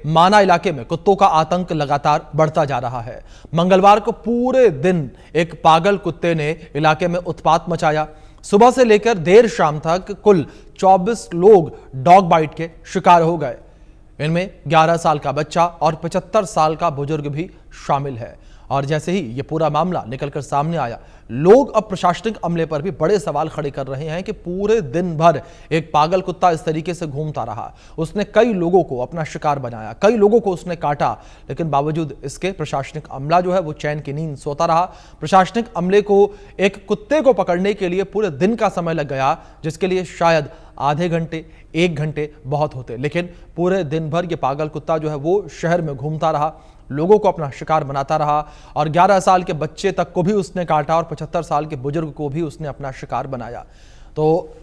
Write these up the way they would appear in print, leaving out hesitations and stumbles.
माना इलाके में कुत्तों का आतंक लगातार बढ़ता जा रहा है। मंगलवार को पूरे दिन एक पागल कुत्ते ने इलाके में उत्पात मचाया। सुबह से लेकर देर शाम तक कुल 24 लोग डॉग बाइट के शिकार हो गए। इनमें 11 साल का बच्चा और 75 साल का बुजुर्ग भी शामिल है। और जैसे ही ये पूरा मामला निकलकर सामने आया, लोग अब प्रशासनिक अमले पर भी बड़े सवाल खड़े कर रहे हैं कि पूरे दिन भर एक पागल कुत्ता इस तरीके से घूमता रहा। उसने कई लोगों को अपना शिकार बनाया, कई लोगों को उसने काटा, लेकिन बावजूद इसके प्रशासनिक अमला जो है वो चैन की नींद सोता रहा। प्रशासनिक अमले को एक कुत्ते को पकड़ने के लिए पूरे दिन का समय लग गया, जिसके लिए शायद आधे घंटे 1 घंटे बहुत होते, लेकिन पूरे दिन भर ये पागल कुत्ता जो है वो शहर में घूमता रहा, लोगों को अपना शिकार बनाता रहा और 11 साल के बच्चे तक को भी उसने काटा और 75 साल के बुजुर्ग को भी उसने अपना शिकार बनाया। तो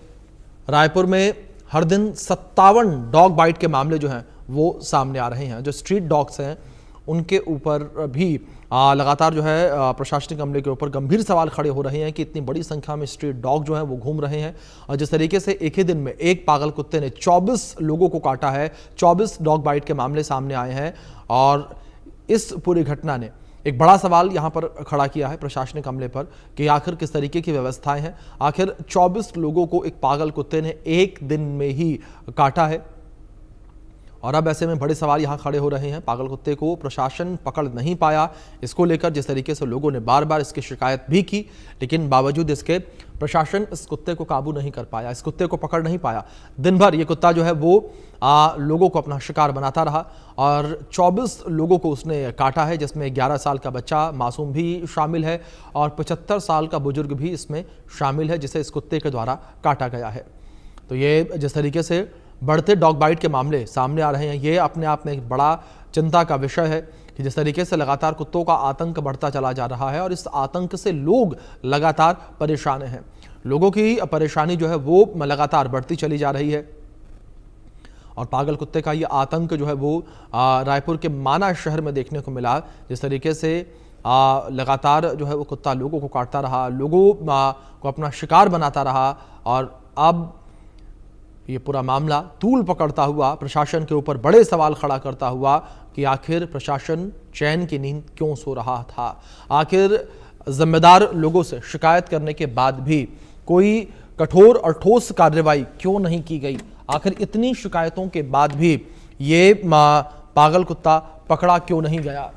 रायपुर में हर दिन 57 डॉग बाइट के मामले जो हैं वो सामने आ रहे हैं। जो स्ट्रीट डॉग्स हैं उनके ऊपर भी लगातार जो है प्रशासनिक अमले के ऊपर गंभीर सवाल खड़े हो रहे हैं कि इतनी बड़ी संख्या में स्ट्रीट डॉग जो हैं वो घूम रहे हैं। और जिस तरीके से एक ही दिन में एक पागल कुत्ते ने 24 लोगों को काटा है, 24 डॉग बाइट के मामले सामने आए हैं और इस पूरी घटना ने एक बड़ा सवाल यहां पर खड़ा किया है प्रशासनिक अमले पर कि आखिर किस तरीके की व्यवस्थाएं हैं। आखिर 24 लोगों को एक पागल कुत्ते ने एक दिन में ही काटा है और अब ऐसे में बड़े सवाल यहां खड़े हो रहे हैं। पागल कुत्ते को प्रशासन पकड़ नहीं पाया, इसको लेकर जिस तरीके से लोगों ने बार बार इसकी शिकायत भी की, लेकिन बावजूद इसके प्रशासन इस कुत्ते को काबू नहीं कर पाया, इस कुत्ते को पकड़ नहीं पाया। दिन भर ये कुत्ता जो है वो लोगों को अपना शिकार बनाता रहा और 24 लोगों को उसने काटा है, जिसमें 11 साल का बच्चा मासूम भी शामिल है और 75 साल का बुजुर्ग भी इसमें शामिल है, जिसे इस कुत्ते के द्वारा काटा गया है। तो ये जिस तरीके से बढ़ते डॉग बाइट के मामले सामने आ रहे हैं, ये अपने आप में एक बड़ा चिंता का विषय है कि जिस तरीके से लगातार कुत्तों का आतंक बढ़ता चला जा रहा है और इस आतंक से लोग लगातार परेशान हैं। लोगों की परेशानी जो है वो लगातार बढ़ती चली जा रही है और पागल कुत्ते का ये आतंक जो है वो रायपुर के माना शहर में देखने को मिला। जिस तरीके से लगातार जो है वो कुत्ता लोगों को काटता रहा, लोगों को अपना शिकार बनाता रहा और अब ये पूरा मामला तूल पकड़ता हुआ प्रशासन के ऊपर बड़े सवाल खड़ा करता हुआ कि आखिर प्रशासन चैन की नींद क्यों सो रहा था। आखिर जिम्मेदार लोगों से शिकायत करने के बाद भी कोई कठोर और ठोस कार्रवाई क्यों नहीं की गई। आखिर इतनी शिकायतों के बाद भी ये पागल कुत्ता पकड़ा क्यों नहीं गया।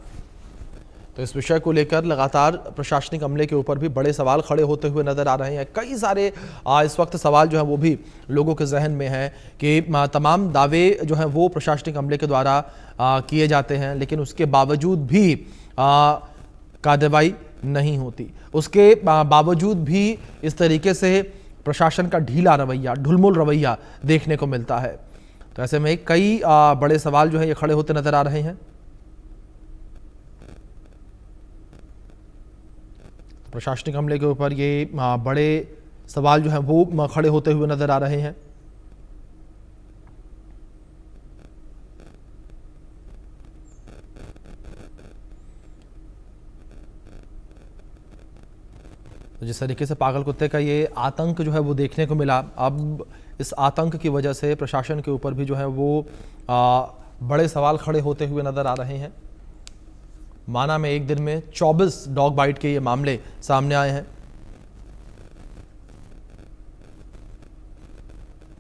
तो इस विषय को लेकर लगातार प्रशासनिक अमले के ऊपर भी बड़े सवाल खड़े होते हुए नजर आ रहे हैं। कई सारे इस वक्त सवाल जो है वो भी लोगों के जहन में हैं कि तमाम दावे जो हैं वो प्रशासनिक अमले के द्वारा किए जाते हैं, लेकिन उसके बावजूद भी कार्रवाई नहीं होती, उसके बावजूद भी इस तरीके से प्रशासन का ढीला रवैया, ढुलमुल रवैया देखने को मिलता है। तो ऐसे में कई बड़े सवाल जो है ये खड़े होते नजर आ रहे हैं। प्रशासनिक अमले के ऊपर ये बड़े सवाल जो हैं वो खड़े होते हुए नजर आ रहे हैं। तो जिस तरीके से पागल कुत्ते का ये आतंक जो है वो देखने को मिला, अब इस आतंक की वजह से प्रशासन के ऊपर भी जो है वो बड़े सवाल खड़े होते हुए नजर आ रहे हैं। माना में एक दिन में 24 डॉग बाइट के ये मामले सामने आए हैं।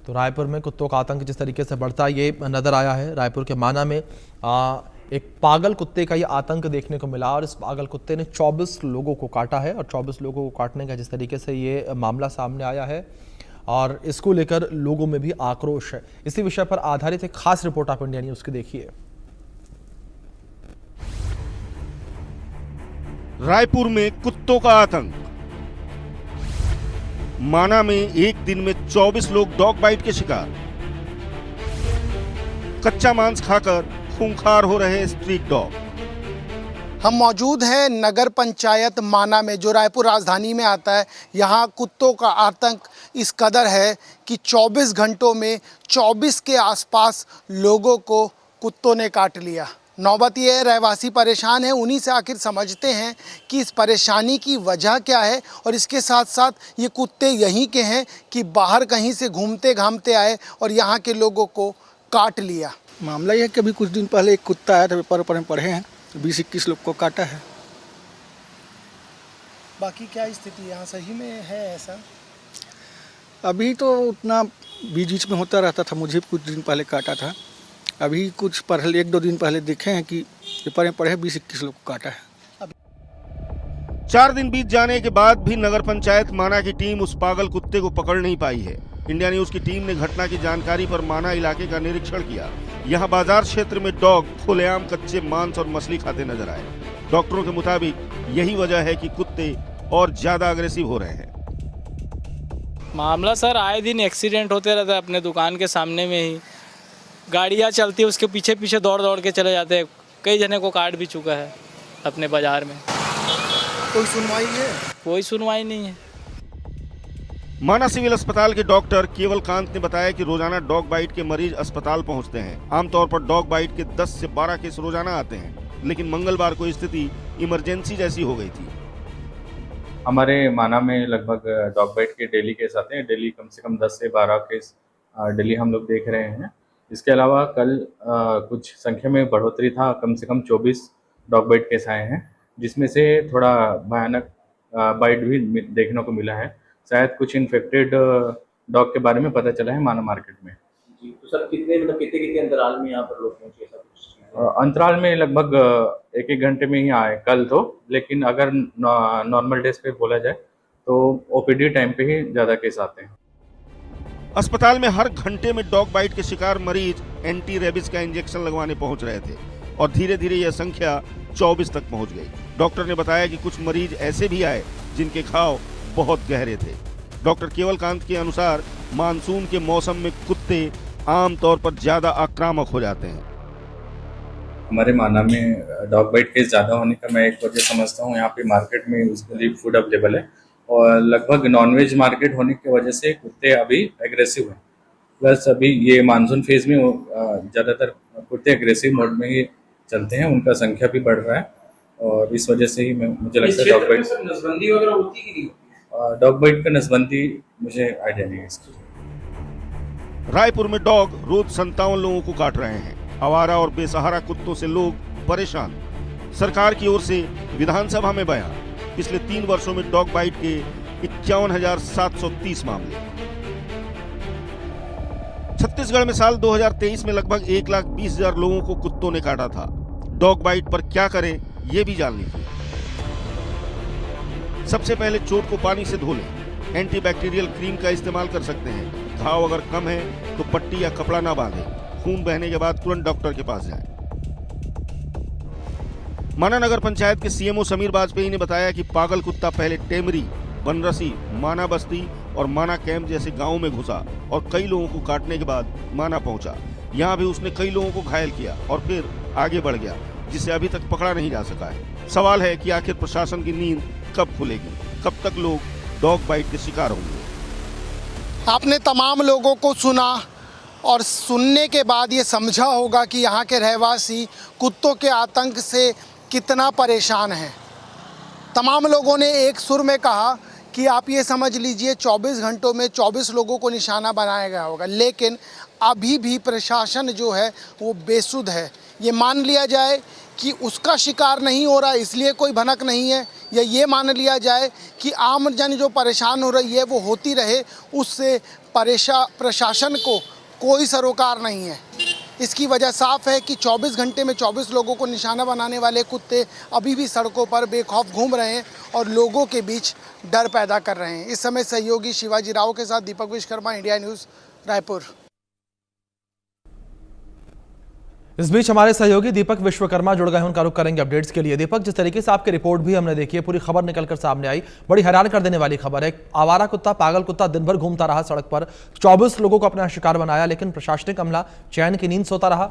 तो रायपुर में कुत्तों का आतंक जिस तरीके से बढ़ता ये नजर आया है। रायपुर के माना में एक पागल कुत्ते का ये आतंक देखने को मिला और इस पागल कुत्ते ने 24 लोगों को काटा है और 24 लोगों को काटने का जिस तरीके से ये मामला सामने आया है और इसको लेकर लोगों में भी आक्रोश है। इसी विषय पर आधारित एक खास रिपोर्ट आप इंडिया न्यूज की देखिए। रायपुर में कुत्तों का आतंक। माना में एक दिन में 24 लोग डॉग बाइट के शिकार। कच्चा मांस खाकर खूंखार हो रहे स्ट्रीट डॉग। हम मौजूद हैं नगर पंचायत माना में, जो रायपुर राजधानी में आता है। यहाँ कुत्तों का आतंक इस कदर है कि 24 घंटों में 24 के आसपास लोगों को कुत्तों ने काट लिया। नौबत ये है, रहवासी परेशान हैं, उन्हीं से आखिर समझते हैं कि इस परेशानी की वजह क्या है। और इसके साथ साथ ये कुत्ते यहीं के हैं कि बाहर कहीं से घूमते घामते आए और यहाँ के लोगों को काट लिया। मामला यह है कि अभी कुछ दिन पहले एक कुत्ता आया था, पेपर में पढ़े हैं, 20-21 लोग को काटा है। बाकी क्या स्थिति यहाँ सही में है ऐसा? अभी तो उतना बीच बीच में होता रहता था, मुझे कुछ दिन पहले काटा था। अभी कुछ पहले 1-2 दिन पहले देखे हैं कि पेपर में पढ़े 20-21 लोग को काटा है। 4 दिन बीत जाने के बाद भी नगर पंचायत माना की टीम उस पागल कुत्ते को पकड़ नहीं पाई है। इंडिया न्यूज की टीम ने घटना की जानकारी पर माना इलाके का निरीक्षण किया। यहाँ बाजार क्षेत्र में डॉग खुलेआम कच्चे मांस और मछली खाते नजर आए। डॉक्टरों के मुताबिक यही वजह है कि कुत्ते और ज्यादा अग्रेसिव हो रहे हैं। मामला सर आए दिन एक्सीडेंट होते रहता है, अपने दुकान के सामने में ही गाड़ियाँ चलती है, उसके पीछे पीछे दौड़ दौड़ के चले जाते हैं। कई जने को काट भी चुका है अपने बाजार में। कोई सुनवाई है? कोई सुनवाई नहीं है। माना सिविल अस्पताल के डॉक्टर केवल कांत ने बताया कि रोजाना डॉग बाइट के मरीज अस्पताल पहुंचते हैं। आमतौर पर डॉग बाइट के 10 से 12 केस रोजाना आते हैं, लेकिन मंगलवार को स्थिति इमरजेंसी जैसी हो गई थी। हमारे माना में लगभग डॉग बाइट के डेली केस आते हैं। डेली कम से कम 10 से 12 केस डेली हम लोग देख रहे हैं। इसके अलावा कल कुछ संख्या में बढ़ोतरी था, कम से कम 24 डॉग बाइट केस आए हैं, जिसमें से थोड़ा भयानक बाइट भी देखने को मिला है। शायद कुछ इन्फेक्टेड डॉग के बारे में पता चला है माना मार्केट में। जी, तो सर कितने अंतराल में यहाँ पर लोग पहुँचे? अंतराल में लगभग 1-1 घंटे में ही आए कल तो, लेकिन अगर नॉर्मल डेज पे बोला जाए तो ओपीडी टाइम पे ही ज़्यादा केस आते हैं। अस्पताल में हर घंटे में डॉग बाइट के शिकार मरीज एंटी रेबिस का इंजेक्शन लगवाने पहुंच रहे थे और धीरे धीरे यह संख्या 24 तक पहुंच गई। डॉक्टर ने बताया कि कुछ मरीज ऐसे भी आए जिनके घाव बहुत गहरे थे। डॉक्टर केवल कांत के अनुसार मानसून के मौसम में कुत्ते आमतौर पर ज्यादा आक्रामक हो जाते हैं। हमारे माना में डॉग बाइट केस ज़्यादा होने का मैं एक वजह समझता हूँ, यहाँ पे मार्केट में यूजुअली फूड अवेलेबल है और लगभग नॉनवेज मार्केट होने की वजह से कुत्ते अभी एग्रेसिव हैं। प्लस अभी ये मानसून फेज में ज़्यादातर कुत्ते एग्रेसिव मोड में ही चलते हैं, उनका संख्या भी बढ़ रहा है और इस वजह से ही मुझे लगता है डॉग बाइट नसबंदी वगैरह होती कि नहीं? डॉग बाइट का नसबंदी मुझे आइडिया नहीं है इसकी। रायपुर में डॉग रोज 57 लोगों को काट रहे हैं। आवारा और बेसहारा कुत्तों से लोग परेशान। सरकार की ओर से विधानसभा में बयान, पिछले 3 वर्षों में डॉग बाइट के 51,730 मामले। छत्तीसगढ़ में साल 2023 में लगभग 1,20,000 लोगों को कुत्तों ने काटा था। डॉग बाइट पर क्या करें, ये भी जान लीजिए। सबसे पहले चोट को पानी से धो लें। एंटीबैक्टीरियल क्रीम का इस्तेमाल कर सकते हैं। घाव अगर कम है तो पट्टी या कपड़ा ना बांधें। खून बहने के बाद तुरंत डॉक्टर के पास जाएं। माना नगर पंचायत के सीएमओ समीर वाजपेयी ने बताया कि पागल कुत्ता पहले टेमरी, बनरसी, माना बस्ती और माना कैंप जैसे गांवों में घुसा और कई लोगों को काटने के बाद माना पहुंचा। यहां भी उसने कई लोगों को घायल किया और फिर आगे बढ़ गया, जिसे अभी तक पकड़ा नहीं जा सका है। सवाल है कि आखिर प्रशासन की नींद कब खुलेगी, कब तक लोग डॉग बाइट के शिकार होंगे। आपने तमाम लोगों को सुना और सुनने के बाद ये समझा होगा कि यहाँ के रहवासी कुत्तों के आतंक से कितना परेशान हैं। तमाम लोगों ने एक सुर में कहा कि आप ये समझ लीजिए 24 घंटों में 24 लोगों को निशाना बनाया गया होगा, लेकिन अभी भी प्रशासन जो है वो बेसुध है। ये मान लिया जाए कि उसका शिकार नहीं हो रहा इसलिए कोई भनक नहीं है, या ये मान लिया जाए कि आम जन जो परेशान हो रही है वो होती रहे, उससे प्रशासन को कोई सरोकार नहीं है। इसकी वजह साफ है कि 24 घंटे में 24 लोगों को निशाना बनाने वाले कुत्ते अभी भी सड़कों पर बेखौफ घूम रहे हैं और लोगों के बीच डर पैदा कर रहे हैं। इस समय सहयोगी शिवाजी राव के साथ दीपक विश्वकर्मा, इंडिया न्यूज़, रायपुर। इस बीच हमारे सहयोगी दीपक विश्वकर्मा जुड़ गए हैं, उनका रुख करेंगे अपडेट्स के लिए। दीपक, जिस तरीके से आपकी रिपोर्ट भी हमने देखी है, पूरी खबर निकलकर सामने आई, बड़ी हैरान कर देने वाली खबर है। आवारा कुत्ता, पागल कुत्ता दिन भर घूमता रहा सड़क पर, 24 लोगों को अपना शिकार बनाया, लेकिन प्रशासनिक अमला चैन की नींद सोता रहा।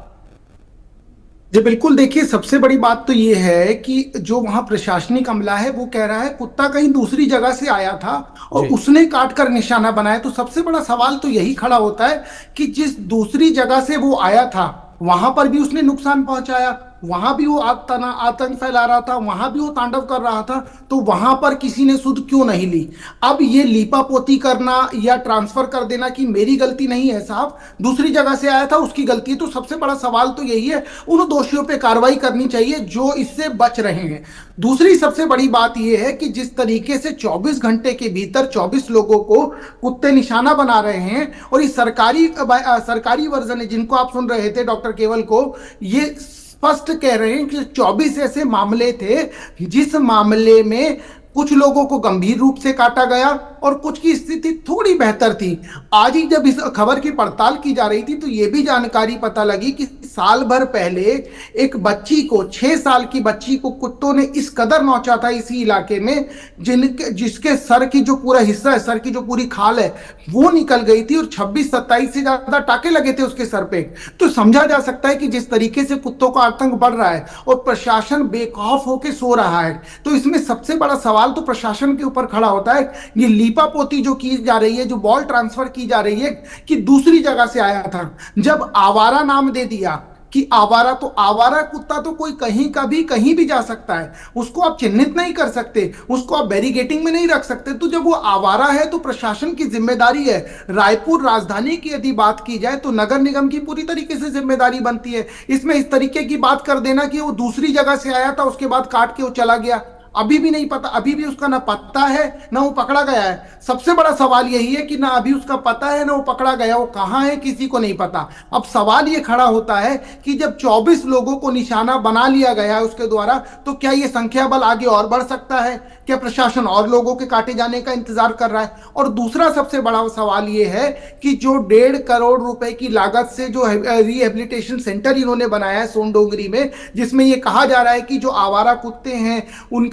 जी बिल्कुल, देखिए सबसे बड़ी बात तो ये है कि जो वहां प्रशासनिक अमला है वो कह रहा है कुत्ता कहीं दूसरी जगह से आया था और उसने काट कर निशाना बनाया। तो सबसे बड़ा सवाल तो यही खड़ा होता है कि जिस दूसरी जगह से वो आया था वहां पर भी उसने नुकसान पहुंचाया, वहां भी वो आतंक फैला रहा था, वहां भी वो तांडव कर रहा था, तो वहां पर किसी ने सुध क्यों नहीं ली? अब ये लीपापोती करना या ट्रांसफर कर देना कि मेरी गलती नहीं है साहब, दूसरी जगह से आया था उसकी गलती है, तो सबसे बड़ा सवाल तो यही है, उन दोषियों पे कार्रवाई करनी चाहिए जो इससे बच रहे हैं। दूसरी सबसे बड़ी बात यह है कि जिस तरीके से 24 घंटे के भीतर 24 लोगों को कुत्ते निशाना बना रहे हैं, और इस सरकारी वर्जन है जिनको आप सुन रहे थे डॉक्टर केवल को, ये स्पष्ट कह रहे हैं कि 24 ऐसे मामले थे जिस मामले में कुछ लोगों को गंभीर रूप से काटा गया और कुछ की स्थिति थोड़ी बेहतर थी। आज ही जब इस खबर की पड़ताल की जा रही थी तो यह भी जानकारी पता लगी कि साल भर पहले एक बच्ची को, 6 साल की बच्ची को कुत्तों ने इस कदर नोचा था इसी इलाके में, जिसके सर की जो पूरा हिस्सा है, सर की जो पूरी खाल है वो निकल गई थी और 26-27 से ज्यादा टाके लगे थे उसके सर पे। तो समझा जा सकता है कि जिस तरीके से कुत्तों का आतंक बढ़ रहा है और प्रशासन बेखौफ होकर सो रहा है, तो इसमें सबसे बड़ा सवाल तो प्रशासन के ऊपर खड़ा होता है। ये लीपापोती जो की जा रही है, जो बॉल ट्रांसफर की जा रही है कि दूसरी जगह से आया था, जब आवारा नाम दे दिया कि आवारा, तो आवारा कुत्ता तो कोई कहीं का भी कहीं भी जा सकता है, उसको आप चिन्हित नहीं कर सकते, उसको आप बैरिगेटिंग में नहीं रख सकते। तो जब वो आवारा है तो प्रशासन की जिम्मेदारी है। रायपुर राजधानी की यदि बात की जाए तो नगर निगम की पूरी तरीके से जिम्मेदारी बनती है। इसमें इस तरीके की बात कर देना कि वो दूसरी जगह से आया था, उसके बाद काट के वो चला गया, अभी भी नहीं पता, अभी भी उसका ना पता है ना वो पकड़ा गया है। सबसे बड़ा सवाल यही है कि ना अभी उसका पता है ना वो पकड़ा गया, वो कहां है किसी को नहीं पता। अब सवाल ये खड़ा होता है कि जब 24 लोगों को निशाना बना लिया गया है उसके द्वारा, तो क्या ये संख्या बल आगे और बढ़ सकता है? क्या प्रशासन और लोगों के काटे जाने का इंतजार कर रहा है? और दूसरा सबसे बड़ा सवाल ये है कि जो 1.5 करोड़ रुपए की लागत से जो रिहेबिलिटेशन सेंटर इन्होंने बनाया है सोनडोंगरी में, जिसमें ये कहा जा रहा है कि जो आवारा कुत्ते हैं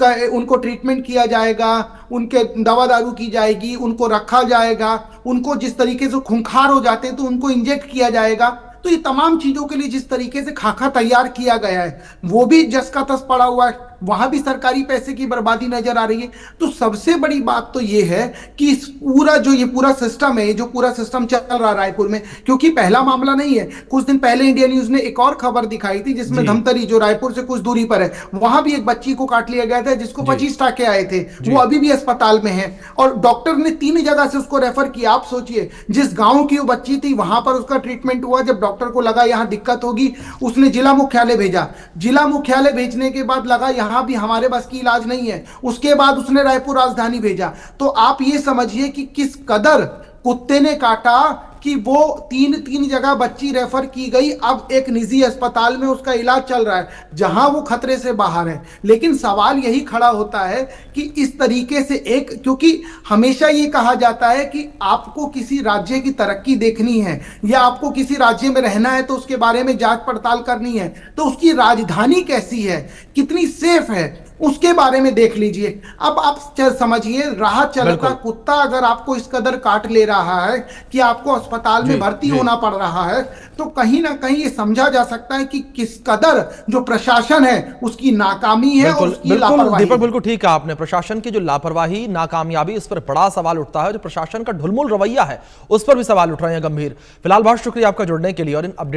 उनको ट्रीटमेंट किया जाएगा, उनके दवा दारू की जाएगी, उनको रखा जाएगा, उनको जिस तरीके से खूंखार हो जाते हैं तो उनको इंजेक्ट किया जाएगा। तो ये तमाम चीजों के लिए जिस तरीके से खाका तैयार किया गया है वो भी जस का तस पड़ा हुआ है, वहां भी सरकारी पैसे की बर्बादी नजर आ रही है। तो सबसे बड़ी बात तो ये है कि इस पूरा सिस्टम है, जो पूरा सिस्टम चल रहा है रायपुर में, क्योंकि पहला मामला नहीं है। कुछ दिन पहले इंडिया न्यूज ने एक और खबर दिखाई थी जिसमें धमतरी, जो रायपुर से कुछ दूरी पर है, वहां भी एक बच्ची को काट लिया गया था जिसको 25 टाके आए थे, वो अभी भी अस्पताल में है और डॉक्टर ने 3 जगह से उसको रेफर किया। आप सोचिए, जिस गांव की वो बच्ची थी वहां पर उसका ट्रीटमेंट हुआ, जब डॉक्टर को लगा यहां दिक्कत होगी उसने जिला मुख्यालय भेजा, जिला मुख्यालय भेजने के बाद लगा यहां भी हमारे बस की इलाज नहीं है, उसके बाद उसने रायपुर राजधानी भेजा। तो आप ये समझिए कि किस कदर कुत्ते ने काटा कि वो 3 जगह बच्ची रेफर की गई, अब एक निजी अस्पताल में उसका इलाज चल रहा है जहां वो खतरे से बाहर है। लेकिन सवाल यही खड़ा होता है कि इस तरीके से क्योंकि हमेशा ये कहा जाता है कि आपको किसी राज्य की तरक्की देखनी है या आपको किसी राज्य में रहना है तो उसके बारे में जांच पड़ताल करनी है, तो उसकी राजधानी कैसी है, कितनी सेफ है, उसके बारे में देख लीजिए। अब आप समझिए, राह चलता कुत्ता अगर आपको इस कदर काट ले रहा है कि आपको अस्पताल में भर्ती होना पड़ रहा है, तो कहीं ना कहीं ये समझा जा सकता है कि किस कदर जो प्रशासन है उसकी नाकामी है और उसकी लापरवाही। दीपक, बिल्कुल ठीक है आपने, प्रशासन की जो लापरवाही, नाकामयाबी, इस पर बड़ा सवाल उठता है। जो प्रशासन का ढुलमुल रवैया है उस पर भी सवाल उठ रहे हैं गंभीर। फिलहाल बहुत शुक्रिया आपका जुड़ने के लिए और इन अपडेट